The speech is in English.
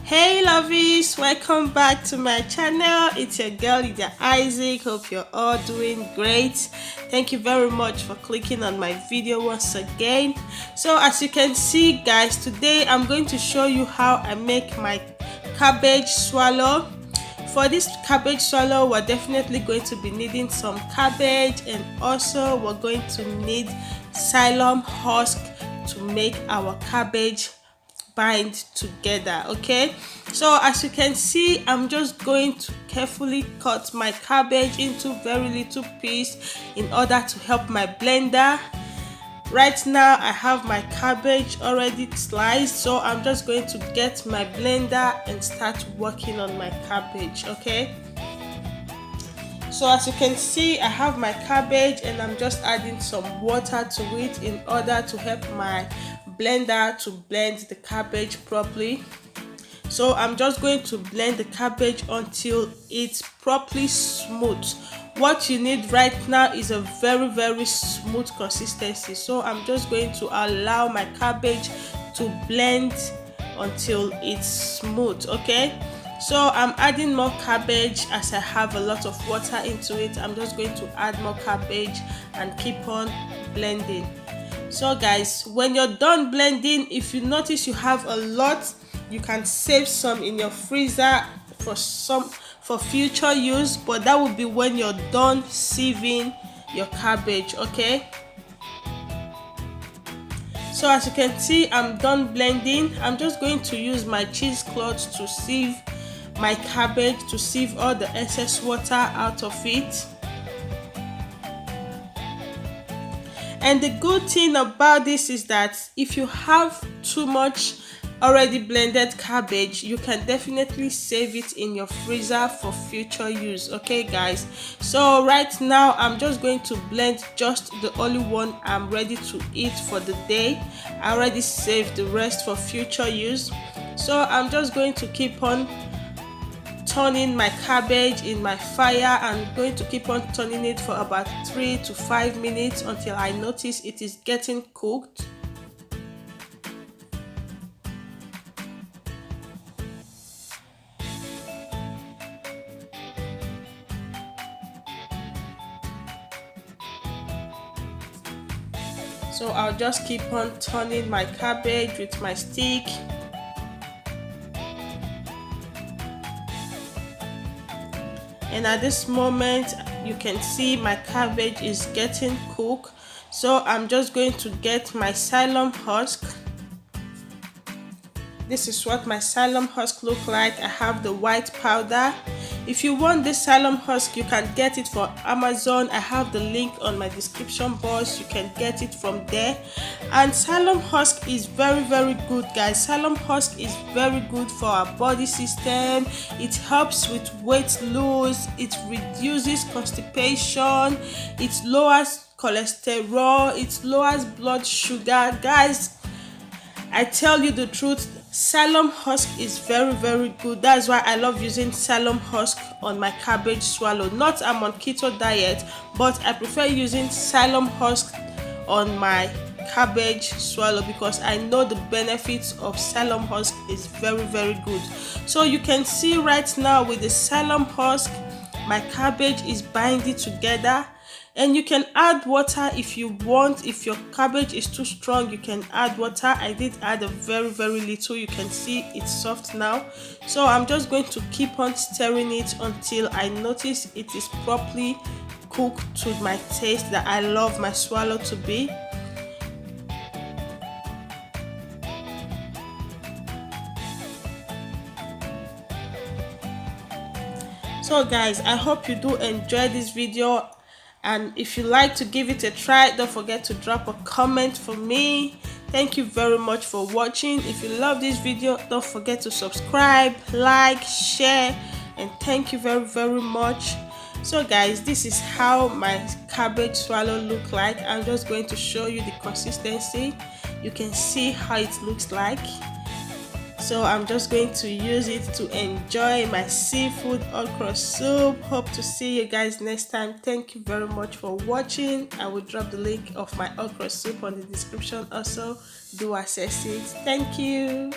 Hey lovies, welcome back to my channel. It's your girl Lydia Isaac. Hope you're all doing great. Thank you very much for clicking on my video once again. So as you can see guys, today I'm going to show you how I make my cabbage swallow. For this cabbage swallow, we're definitely going to be needing some cabbage, and also we're going to need psyllium husk to make our cabbage bind together. Okay, so as you can see, I'm just going to carefully cut my cabbage into very little pieces in order to help my blender. Right now I have my cabbage already sliced, so I'm just going to get my blender and start working on my cabbage. Okay, so as you can see, I have my cabbage and I'm just adding some water to it in order to help my blender to blend the cabbage properly. So I'm just going to blend the cabbage until it's properly smooth. What you need right now is a very smooth consistency. So I'm just going to allow my cabbage to blend until it's smooth. Okay, so I'm adding more cabbage as I have a lot of water into it. I'm just going to add more cabbage and keep on blending. So guys, when you're done blending, if you notice you have a lot, you can save some in your freezer for future use, but that will be when you're done sieving your cabbage. Okay, so as you can see, I'm done blending. I'm just going to use my cheesecloth to sieve my cabbage, to sieve all the excess water out of it. And the good thing about this is that if you have too much already blended cabbage, you can definitely save it in your freezer for future use. Okay guys, so right now I'm just going to blend just the only one I'm ready to eat for the day. I already saved the rest for future use, so I'm just going to keep on turning my cabbage in my fire. I'm going to keep on turning it for about 3 to 5 minutes until I notice it is getting cooked. So I'll just keep on turning my cabbage with my stick. And at this moment, you can see my cabbage is getting cooked. So I'm just going to get my psyllium husk. This is what my psyllium husk look like. I have the white powder. If you want this psyllium husk, you can get it for Amazon. I have the link on my description box. You can get it from there. And psyllium husk is very good guys. Psyllium husk is very good for our body system. It helps with weight loss, it reduces constipation, it lowers cholesterol, it lowers blood sugar. Guys, I tell you the truth, psyllium husk is very good. That's why I love using psyllium husk on my cabbage swallow. Not I'm on keto diet, but I prefer using psyllium husk on my cabbage swallow because I know the benefits of psyllium husk is very good. So you can see right now with the psyllium husk, my cabbage is binding together. And you can add water if you want. If your cabbage is too strong, you can add water. I did add a very little. You can see it's soft now. So I'm just going to keep on stirring it until I notice it is properly cooked to my taste that I love my swallow to be. So guys, I hope you do enjoy this video. And if you like to give it a try, don't forget to drop a comment for me. Thank you very much for watching. If you love this video, don't forget to subscribe, like, share, and thank you very much. So guys, this is how my cabbage swallow look like. I'm just going to show you the consistency. You can see how it looks like. So I'm just going to use it to enjoy my seafood okra soup. Hope to see you guys next time. Thank you very much for watching. I will drop the link of my okra soup on the description also. Do access it. Thank you.